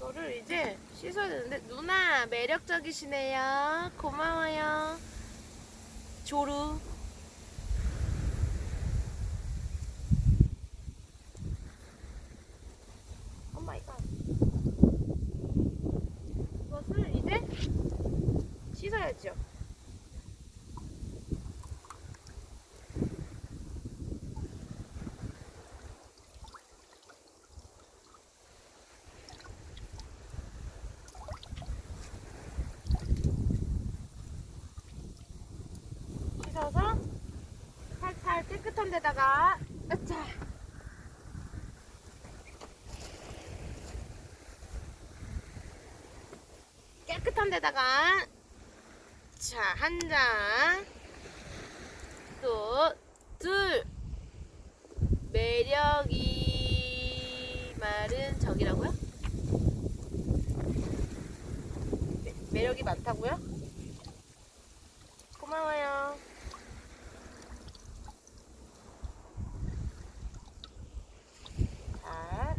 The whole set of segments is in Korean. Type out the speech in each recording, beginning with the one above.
이거를 이제 씻어야 되는데, 누나 매력적이시네요. 고마워요. 조루. 오마이갓. 이것을 이제 씻어야죠. 씻어서 살살 깨끗한 데다가, 으차, 깨끗한 데다가, 자, 한 장, 또 둘. 매력이 말은 저기라고요? 매력이 많다고요? 고마워요. 자,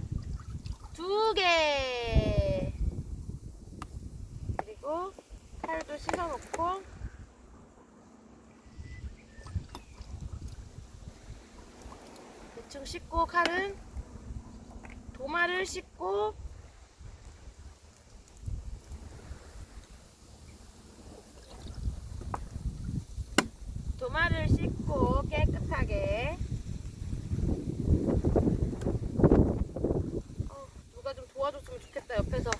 2개. 그리고 칼도 씻어놓고, 대충 씻고, 칼은 도마를 씻고, 도마를 씻고 깨끗하게. 누가 좀 도와줬으면 좋겠다. 옆에서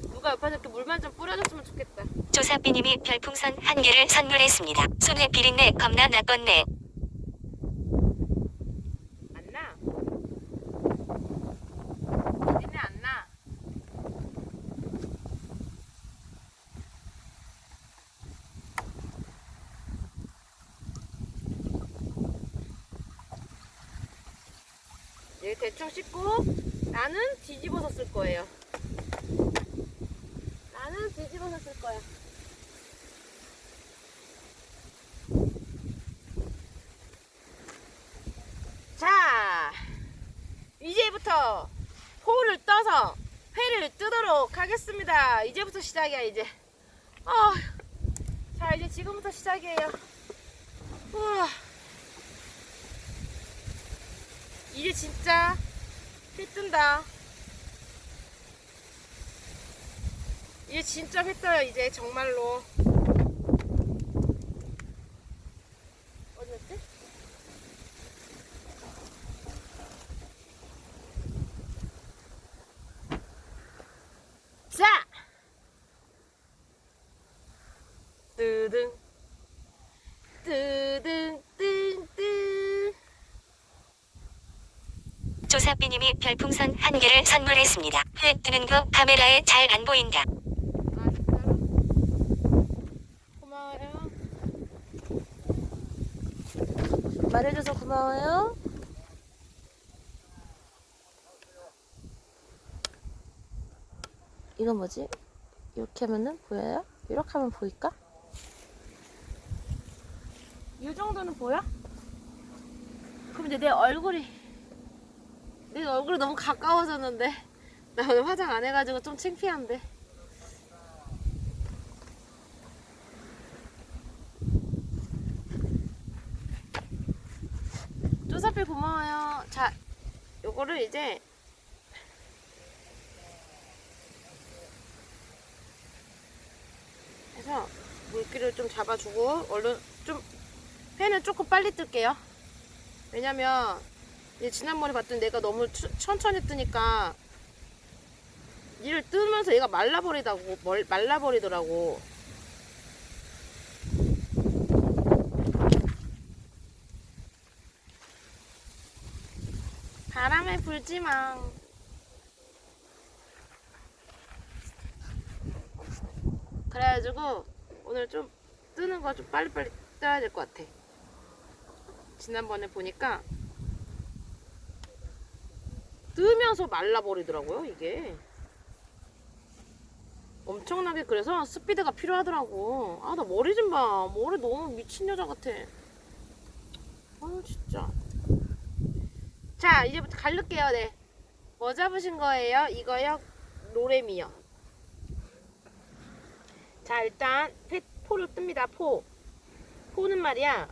누가 옆에서 이렇게 물만 좀 뿌려줬으면 좋겠다. 조사비님이 별풍선 1개를 선물했습니다. 손에 비린내 겁나 났건네. 안 나? 비린내 안 나? 여기 대충 씻고, 나는 뒤집어서 쓸 거예요. 나는 뒤집어서 쓸 거야. 자, 이제부터 포를 떠서 회를 뜨도록 하겠습니다. 이제부터 시작이야, 이제. 자, 이제 지금부터 시작이에요. 우와. 이제 진짜 회 뜬다. 이제 진짜 회 떠요, 이제 정말로. 어디였지? 자! 뜨등 뜨등 뜬뜬. 조사비님이 별풍선 1개를 선물했습니다. 회 뜨는 거 카메라에 잘 안 보인다. 아, 진짜로? 고마워요. 말해줘서 고마워요. 이건 뭐지? 이렇게 하면은 보여요? 이렇게 하면 보일까? 이 정도는 보여? 그럼 이제 내 얼굴이 너무 가까워졌는데, 나 오늘 화장 안 해가지고 좀 창피한데. 쪼사피 고마워요. 자, 요거를 이제 해서 물기를 좀 잡아주고, 얼른 좀 회는 조금 빨리 뜰게요. 왜냐면 이제 지난번에 봤더니 내가 너무 천천히 뜨니까 이를 뜨면서 얘가 말라버리더라고. 바람에 불지마. 그래가지고 오늘 좀 뜨는 거 좀 빨리빨리 떠야 될 것 같아. 지난번에 보니까 뜨면서 말라버리더라고요, 이게. 엄청나게. 그래서 스피드가 필요하더라고. 아, 나 머리 좀 봐. 머리 너무 미친 여자 같아. 아, 진짜. 자, 이제부터 갈를게요. 네. 뭐 잡으신 거예요? 이거요? 로레미요. 자, 일단 포를 뜹니다. 포는 말이야,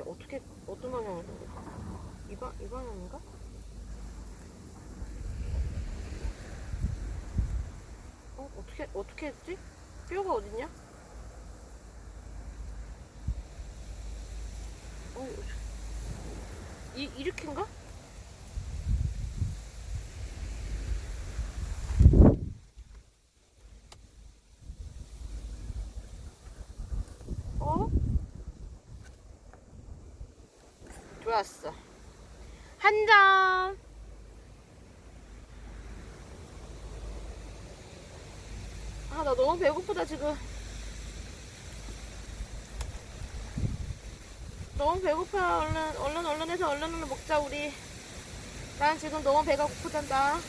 어떻게 어떤 방향으로 된 거지? 이 방향인가? 어떻게 했지? 뼈가 어딨냐? 이렇게인가? 어? 좋았어. 한 점. 아, 나 너무 배고프다, 지금. 너무 배고파. 얼른 해서 얼른 먹자, 우리. 난 지금 너무 배가 고프단다.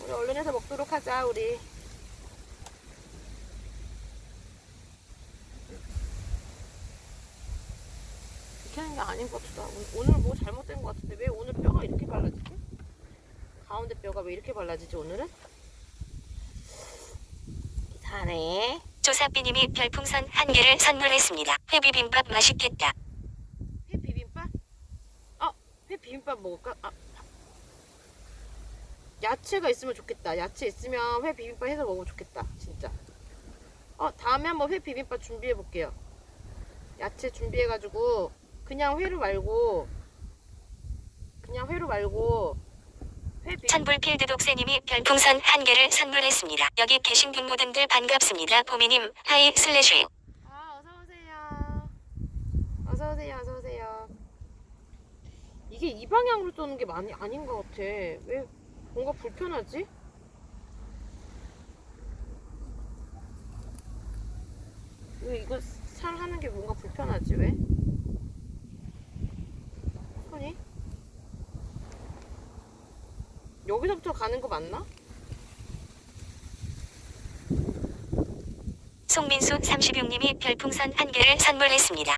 우리 얼른 해서 먹도록 하자, 우리. 이렇게 하는 게 아닌 것 같다. 오늘 뭐 잘못된 것 같은데 왜 오늘 뼈가 이렇게 발라지지? 가운데 뼈가 왜 이렇게 발라지지 오늘은? 이상하네. 조사비님이 별풍선 1개를 선물했습니다. 회비빔밥 맛있겠다. 회 비빔밥? 회 비빔밥 먹을까? 야채가 있으면 좋겠다. 야채 있으면 회 비빔밥 해서 먹으면 좋겠다. 진짜. 다음에 한번 회 비빔밥 준비해 볼게요. 야채 준비해가지고 그냥 회로 말고 천불필드 독새님이 별풍선 1개를 선물했습니다. 여기 계신 분모든들 반갑습니다. 보미님 하이 슬래시. 어서오세요. 이게 이 방향으로 쏘는 게 아닌 것 같아. 왜 뭔가 불편하지? 왜 이거 살 하는 게 뭔가 불편하지? 왜? 손이? 여기서부터 가는 거 맞나? 송민수 36님이 별풍선 1개를 선물했습니다.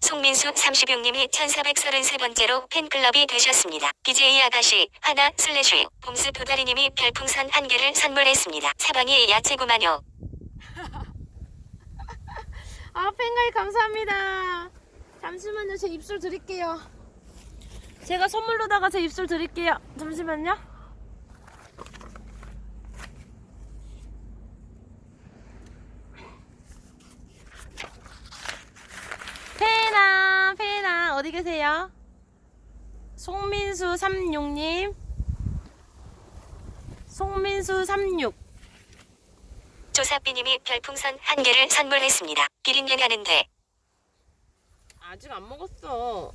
송민수 36님이 1433번째로 팬클럽이 되셨습니다. BJ 아가씨 하나 슬래시 봄스 도다리님이 별풍선 1개를 선물했습니다. 사방이 야채구만요. 팬가입 감사합니다. 잠시만요. 제 입술 드릴게요. 제가 선물로다가 제 입술 드릴게요. 잠시만요. 페나 어디 계세요? 송민수 36님. 송민수 36. 조사비님이 별풍선 1개를 선물했습니다. 비린내 나는데. 아직 안 먹었어.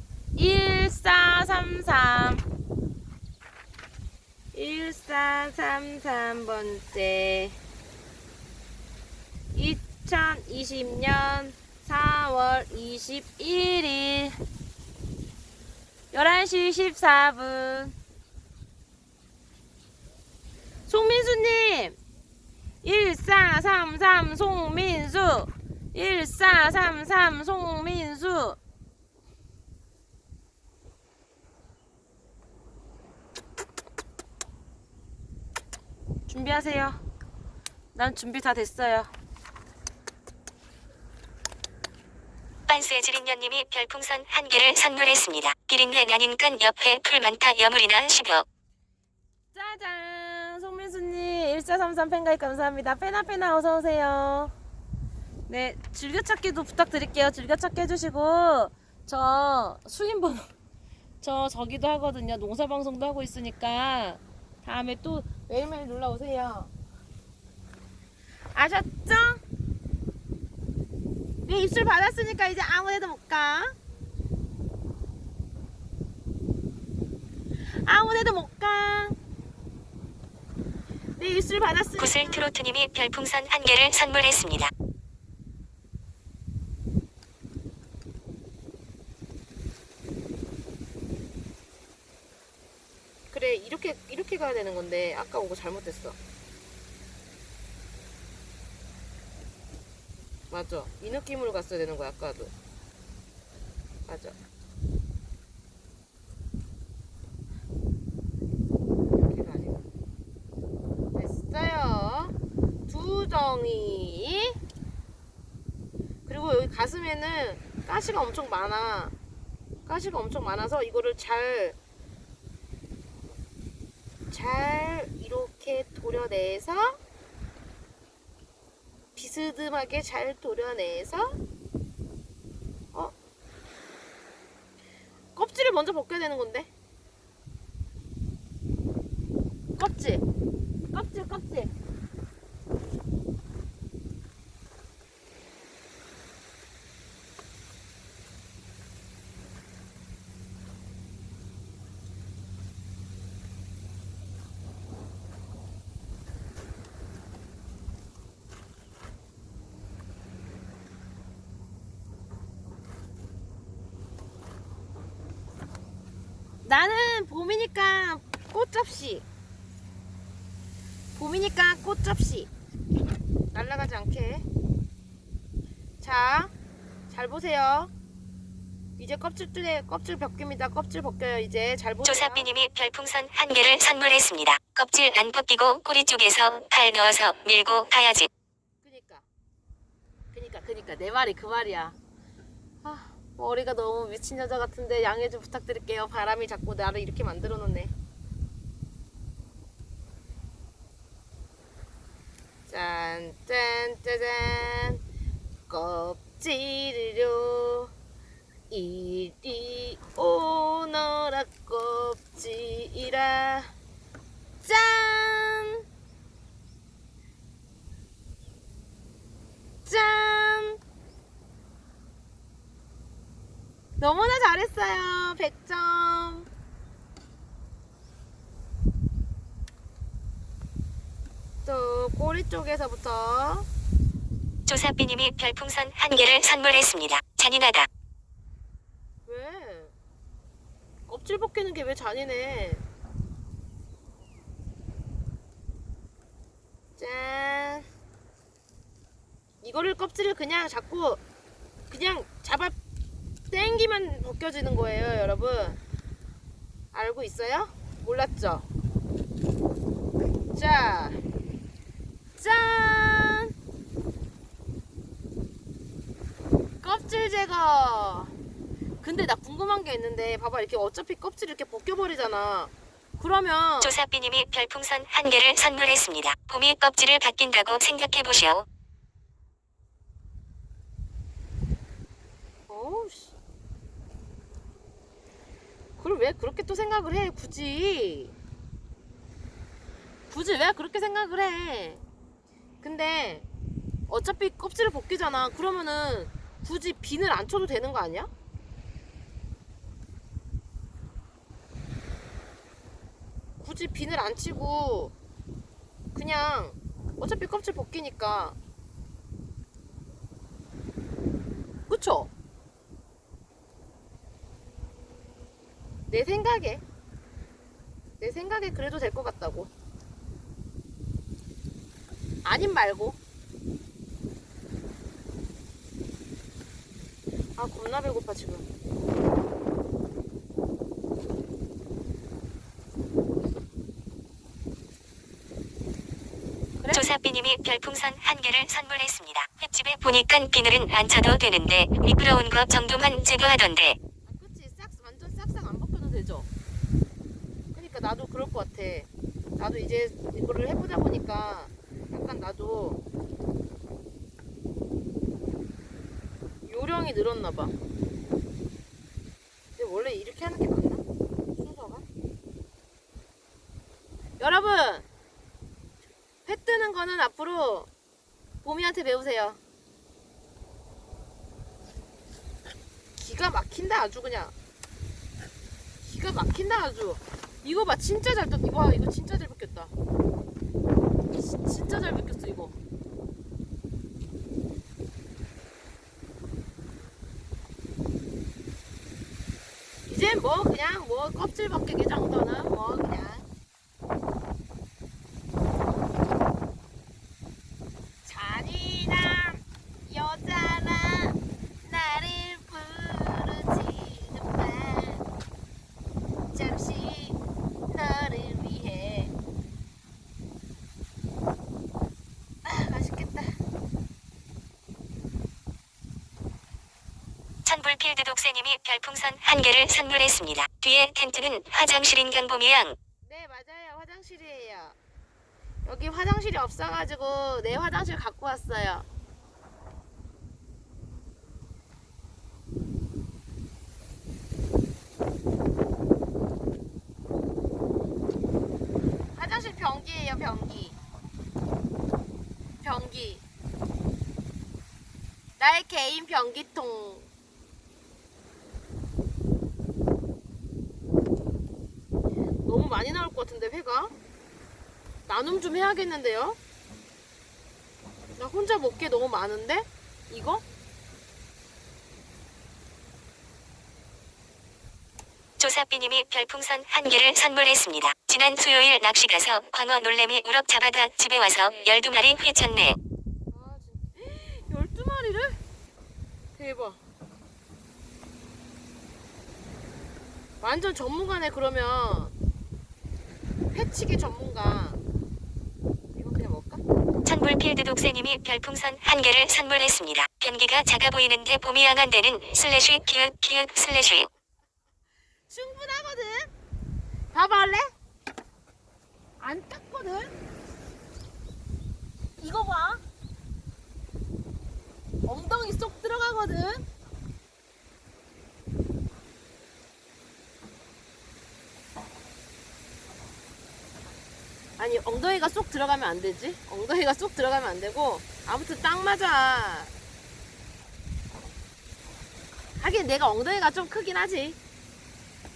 1433번째 2020년 4월 21일 11시 14분. 송민수님 1433 송민수 1433 송민수. 준비하세요. 난 준비 다 됐어요. 빤스에즈린년님이 별풍선 1개를 선물했습니다. 비린내 나니깐 옆에 풀 많다 여물이나 싶어. 짜잔! 송민수님 1433 팬가입 감사합니다. 페나 어서오세요. 네, 즐겨찾기도 부탁드릴게요. 즐겨찾기 해주시고 저 수인번호 저기도 하거든요. 농사방송도 하고 있으니까 다음에 또 매일매일 놀러오세요. 아셨죠? 내 입술 받았으니까 이제 아무데도 못 가. 내 입술 받았으니까. 구슬 트로트님이 별풍선 1개를 선물했습니다. 그래, 이렇게 가야 되는 건데 아까 오고 잘못했어. 맞아. 이 느낌으로 갔어야 되는 거야, 아까도. 맞아. 이렇게가 아니고. 됐어요. 두 덩이. 그리고 여기 가슴에는 가시가 엄청 많아. 가시가 엄청 많아서 이거를 잘 이렇게 도려내서 비스듬하게 잘 도려내서 껍질을 먼저 벗겨야 되는 건데. 껍질. 나는 봄이니까 꽃접시. 날아가지 않게. 자, 잘 보세요. 이제 껍질 벗깁니다. 껍질 벗겨요. 이제 잘 보세요. 조사비님이 별풍선 1개를 선물했습니다. 껍질 안 벗기고 꼬리 쪽에서 팔 넣어서 밀고 가야지. 그니까 내 말이 그 말이야. 머리가 너무 미친 여자 같은데 양해 좀 부탁드릴게요. 바람이 자꾸 나를 이렇게 만들어 놓네. 짠, 짜잔. 껍질이요. 이리 오너라 껍질이라. 짠! 짠! 너무나 잘했어요. 100점. 또 꼬리 쪽에서부터. 조사비님이 별풍선 1개를 선물했습니다. 잔인하다. 왜? 껍질 벗기는 게 왜 잔인해? 짠. 이거를 껍질을 그냥 잡고 그냥 잡아 땡기면 벗겨지는 거예요, 여러분. 알고 있어요? 몰랐죠? 자, 짠! 껍질 제거. 근데 나 궁금한 게 있는데, 봐봐, 이렇게 어차피 껍질 이렇게 벗겨버리잖아. 그러면 조사비님이 별풍선 1개를 선물했습니다. 봄이 껍질을 벗긴다고 생각해보시오. 어우씨. 그걸 왜 그렇게 또 생각을 해? 굳이 왜 그렇게 생각을 해? 근데 어차피 껍질을 벗기잖아. 그러면은 굳이 비늘 안 쳐도 되는 거 아니야? 굳이 비늘 안 치고 그냥 어차피 껍질 벗기니까. 그쵸? 내 생각에 그래도 될 것 같다고. 아님 말고. 겁나 배고파 지금. 그래? 조사비님이 별풍선 1개를 선물했습니다. 횟집에 보니까 비늘은 안 쳐도 되는데 미끄러운 거 정도만 제거하던데. 그치. 완전 싹싹 안 벗겨도 되죠. 그러니까 나도 그럴 것 같아. 나도 이제 이거를 해보다 보니까 약간 나도 요령이 늘었나봐. 근데 원래 이렇게 하는 게 맞나? 순서가? 여러분, 회 뜨는 거는 앞으로 봄이한테 배우세요. 기가 막힌다 아주 그냥. 기가 막힌다 아주. 이거 봐, 진짜 잘 떴. 와, 이거 진짜 잘 벗겼다. 진짜 잘 벗겼어 이거. 이제 뭐 그냥 뭐 껍질 벗기기 정도는 뭐 그냥 잔인한 여자 필드 독새님이 별풍선 1개를 선물했습니다. 뒤에 텐트는 화장실인 강보미양. 네, 맞아요. 화장실이에요. 여기 화장실이 없어가지고 내 화장실 갖고 왔어요. 화장실 변기예요, 변기. 변기. 나의 개인 변기통. 너무 많이 나올 것 같은데, 회가? 나눔 좀 해야겠는데요? 나 혼자 먹기에 너무 많은데? 이거? 조사비님이 별풍선 1개를 선물했습니다. 지난 수요일 낚시 가서 광어 놀래미 우럭 잡아다 집에 와서 12마리 회쳤네. 아, 진짜. 12마리를? 대박. 완전 전문가네, 그러면. 회치기 전문가. 이거 그냥 먹을까? 천불 필드 독새님이 별풍선 1개를 선물했습니다. 변기가 작아 보이는데 보미양한 데는 슬래시 키읔 슬래시. 충분하거든? 봐봐, 할래? 안 탔거든? 이거 봐. 엉덩이 쏙 들어가거든? 아니, 엉덩이가 쏙 들어가면 안 되지? 엉덩이가 쏙 들어가면 안 되고, 아무튼 딱 맞아. 하긴 내가 엉덩이가 좀 크긴 하지.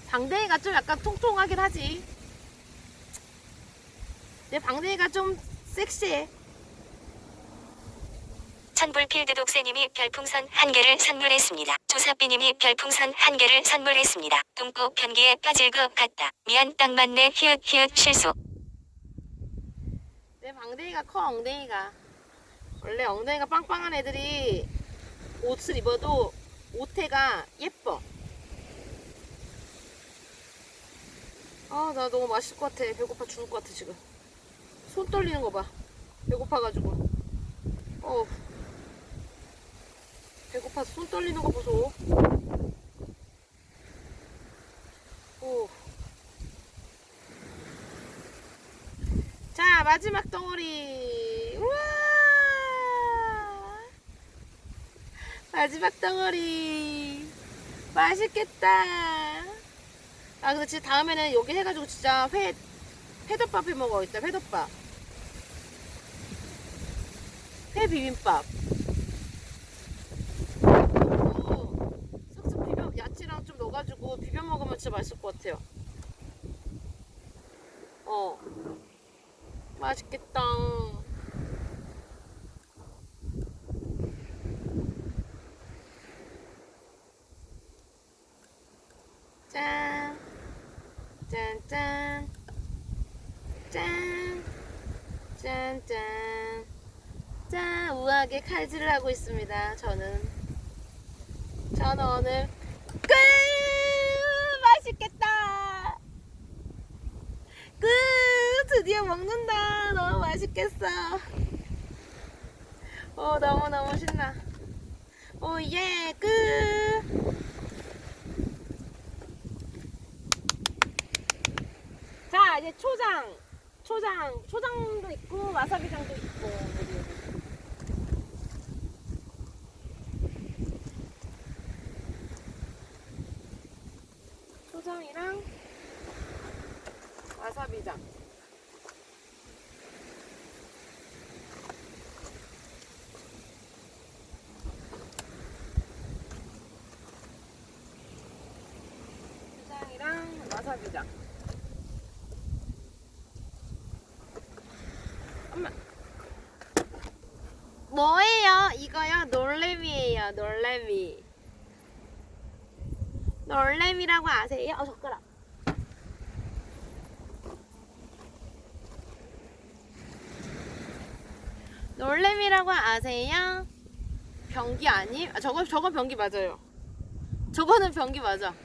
방댕이가 좀 약간 통통하긴 하지. 내 방댕이가 좀 섹시해. 천불 필드 독새님이 별풍선 1개를 선물했습니다. 조사비님이 별풍선 1개를 선물했습니다. 뚱고 변기에 빠질 것 같다. 미안 딱 맞네 히읗 실수. 내 방댕이가 커, 엉덩이가. 원래 엉덩이가 빵빵한 애들이 옷을 입어도 옷태가 예뻐. 아, 나 너무 맛있을 것 같아. 배고파 죽을 것 같아, 지금. 손 떨리는 거 봐. 배고파가지고. 배고파서 손 떨리는 거 보소. 자, 마지막 덩어리. 우와! 마지막 덩어리. 맛있겠다. 아, 근데 진짜 다음에는 여기 해가지고 진짜 회덮밥 해 먹어야겠다. 회덮밥. 회 비빔밥. 싹싹 비벼, 야채랑 좀 넣어가지고 비벼 먹으면 진짜 맛있을 것 같아요. 맛있겠다. 짠. 짠짠. 짠. 짠짠. 짠. 우아하게 칼질을 하고 있습니다. 저는 오늘 끝. 맛있겠다. 끝. 드디어 먹는다. 너무 맛있겠어. 너무너무 신나. 예. 끝. 자, 이제 초장도 있고 와사비장도 있고. 초장이랑 와사비장. 초장이랑 와사비장. 엄마. 뭐예요? 이거요? 놀래미예요. 놀래미. 놀래미라고 아세요? 젓가락. 놀래미라고 아세요? 변기 아님? 저건 변기 맞아요. 저거는 변기 맞아.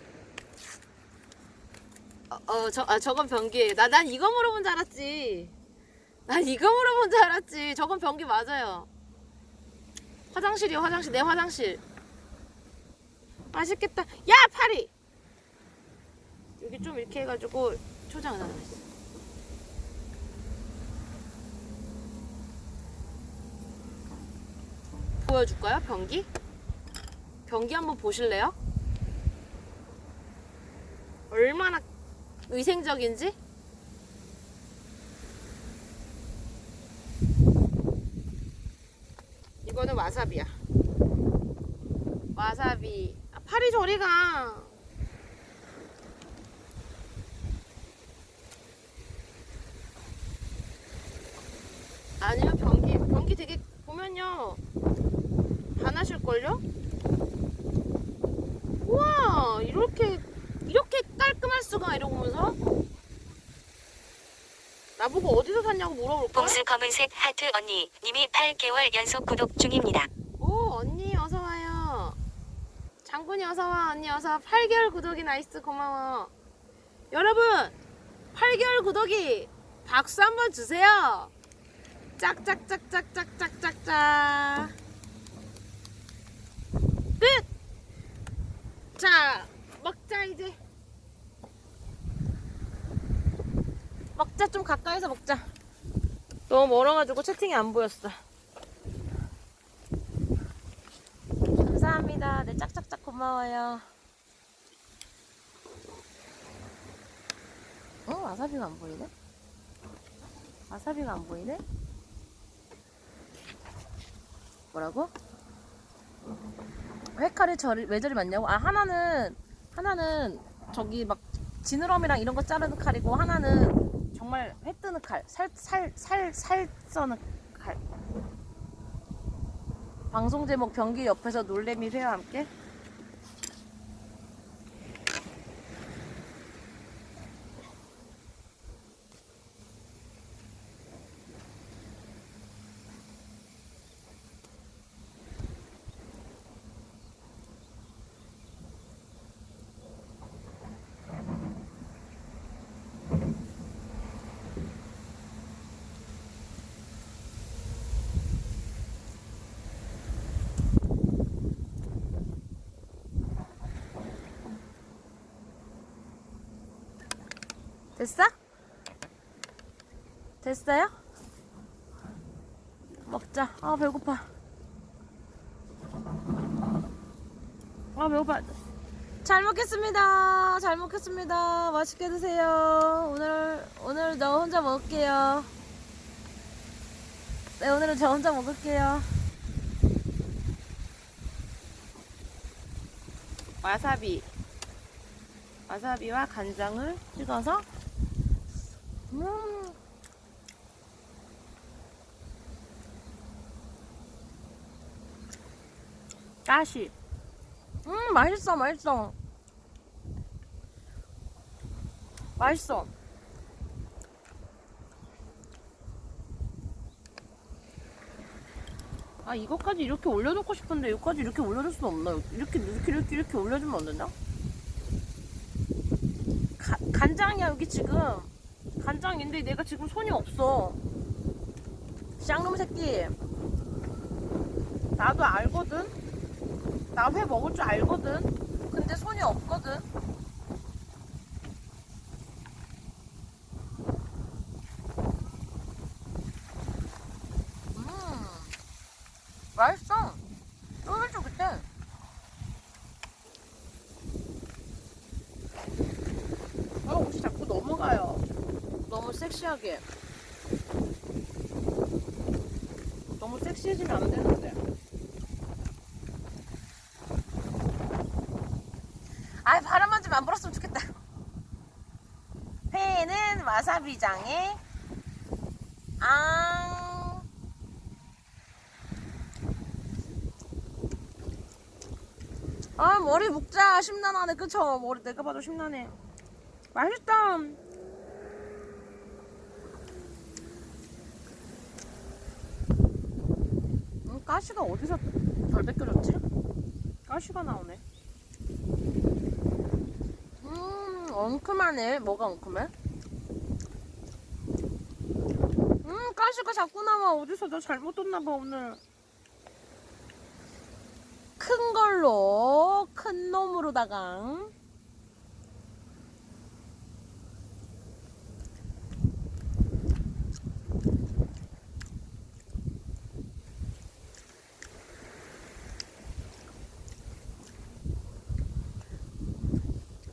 저건 변기예요. 난 이거 물어본 줄 알았지. 난 이거 물어본 줄 알았지. 저건 변기 맞아요. 화장실이요, 화장실. 내 화장실. 맛있겠다. 야, 파리! 여기 좀 이렇게 해가지고 초장을 하나 했어. 보여줄까요? 변기? 변기 한번 보실래요? 얼마나 위생적인지? 이거는 와사비야. 와사비. 아, 파리 저리 가. 아니요, 변기 되게 보면요. 반하실걸요? 우와, 이렇게 깔끔할 수가 이러면서? 나보고 어디서 샀냐고 물어볼까? 봉스 검은색 하트 언니 님이 8개월 연속 구독 중입니다. 오, 언니 어서와요. 장군이 어서와. 언니 어서와. 8개월 구독이 나이스. 고마워. 여러분, 8개월 구독이 박수 한번 주세요. 짝짝짝짝짝짝짝짝. 끝. 자, 먹자 이제. 먹자. 좀 가까이서 먹자. 너무 멀어가지고 채팅이 안 보였어. 감사합니다. 네, 짝짝짝 고마워요. 와사비가 안 보이네? 와사비가 안 보이네? 뭐라고? 회칼이 왜 저리 많냐고? 아, 하나는 저기 막 지느러미랑 이런 거 자르는 칼이고, 하나는 정말 회 뜨는 칼, 살 써는 칼. 방송 제목 변기 옆에서 놀래미 회와 함께. 됐어? 됐어요? 먹자. 아, 배고파. 아, 배고파. 잘 먹겠습니다. 잘 먹겠습니다. 맛있게 드세요. 오늘 저 혼자 먹을게요. 네, 오늘은 저 혼자 먹을게요. 와사비와 간장을 찍어서 가시. 맛있어. 맛있어. 아, 이거까지 이렇게 올려놓고 싶은데 이거까지 이렇게 올려줄 수 없나요? 이렇게 올려주면 안 되나? 간장이야. 여기 지금 간장인데 내가 지금 손이 없어. 쌍놈 새끼. 나도 알거든. 나 회 먹을 줄 알거든. 근데 손이 없거든. 맛있어. 쫄깃쫄깃해. 옷이 자꾸 넘어가요. 너무 섹시하게. 너무 섹시해지면 안 되는데. 아이, 바람만 좀 안 불었으면 좋겠다. 회는 와사비장에 아, 머리 묶자. 심란하네. 그쵸? 머리 내가 봐도 심란해. 맛있다. 가시가 어디서 덜 벗겨졌지? 가시가 나오네. 엉큼하네. 뭐가 엉큼해? 가시가 자꾸 나와. 어디서 나 잘못 뒀나봐 오늘. 큰 걸로, 큰 놈으로다가.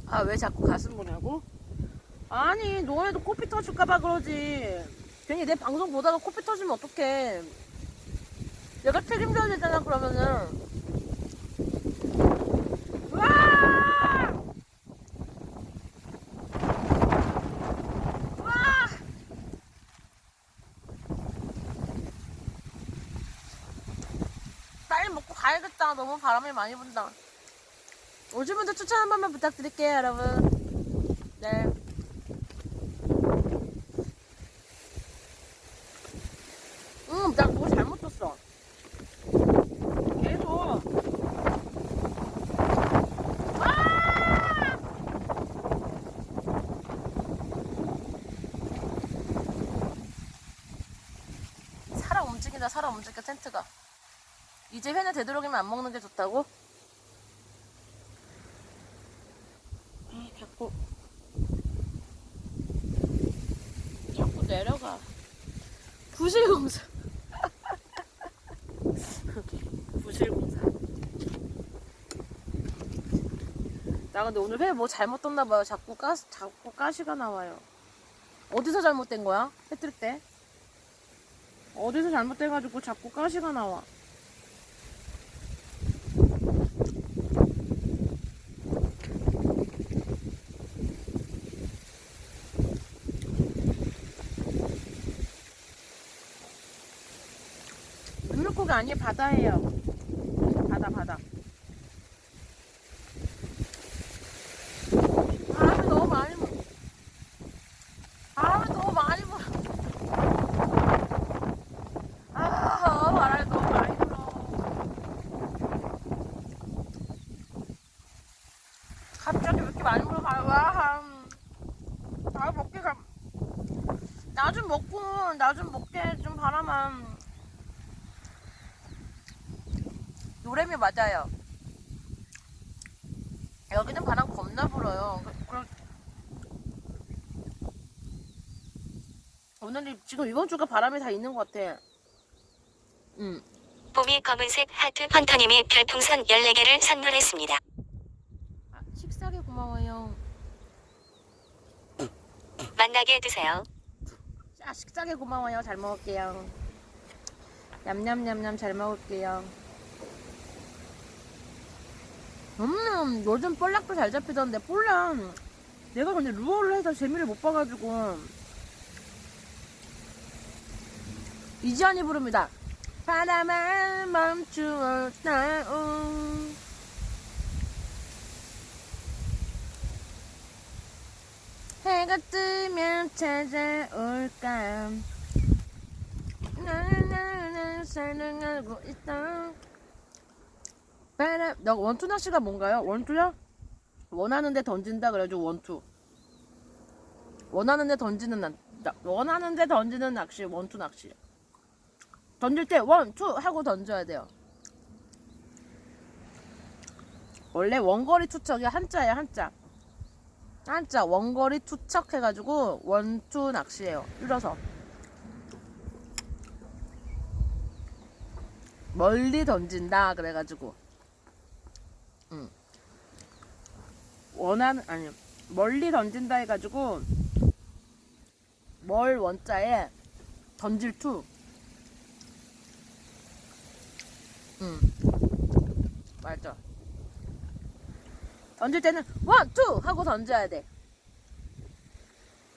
아, 왜 자꾸 가슴 보냐고? 아니, 너네도 코피 터질까봐 그러지. 괜히 내 방송 보다가 코피 터지면 어떡해. 내가 책임져야 되잖아, 그러면은. 으아! 으아! 빨리 먹고 가야겠다. 너무 바람이 많이 분다. 오신 분들 추천 한 번만 부탁드릴게요, 여러분. 네. 나 그거 잘못 줬어. 계속. 아! 사람 움직인다, 사람 움직여, 텐트가. 이제 회는 되도록이면 안 먹는 게 좋다고? 자꾸 내려가. 부실공사. 부실공사. 나 근데 오늘 회 뭐 잘못 떴나봐요. 자꾸 가시가 나와요. 어디서 잘못된 거야? 해 뜰 때? 어디서 잘못돼가지고 자꾸 가시가 나와. 물고기 아니에요. 바다예요. 바다. 바람이 너무 많이 불어. 바람이 너무 많이 불어. 바람이 너무 많이 불어. 갑자기 왜 이렇게 많이 불어? 먹게 가. 나 좀 먹게 좀 바람아. 노래미 맞아요. 여기는 바람 겁나 불어요. 오늘 지금 이번 주가 바람이 다 있는 것 같아. 봄이 검은색 하트 헌터님이 별풍선 14개를 선물했습니다. 식사게 고마워요. 만나게 드세요. 식사게 고마워요. 잘 먹을게요. 냠냠냠냠 잘 먹을게요. 요즘 볼락도 잘 잡히던데 볼락 내가 근데 루어를 해서 재미를 못 봐가지고. 이지연이 부릅니다. 바람아 멈추었다오. 해가 뜨면 찾아올까. 나는 사랑하고 있어. 바람. 너 원투 낚시가 뭔가요? 원투야? 원하는데 던진다 그래가지고 원투. 원하는데 던지는 낚시. 원투 낚시. 던질 때 원투 하고 던져야 돼요. 원래 원거리 투척이 한자예요. 한자 원거리 투척 해가지고 원투 낚시예요. 줄여서 멀리 던진다 그래가지고 멀리 던진다 해가지고 멀 원자에 던질 투. 맞아. 던질 때는 원, 투 하고 던져야 돼.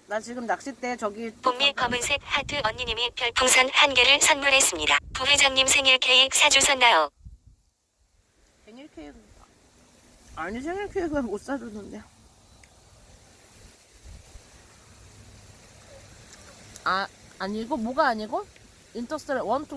나 지금 낚싯대 저기. 봄미 검은색 하트 언니님이 별풍선 1개를 선물했습니다. 부회장님 생일 케이크 사주셨나요? 생일 케이크. 아니 생일 케이크는 못 사주는데. 아니고 뭐가 아니고? 인터스텔라 원투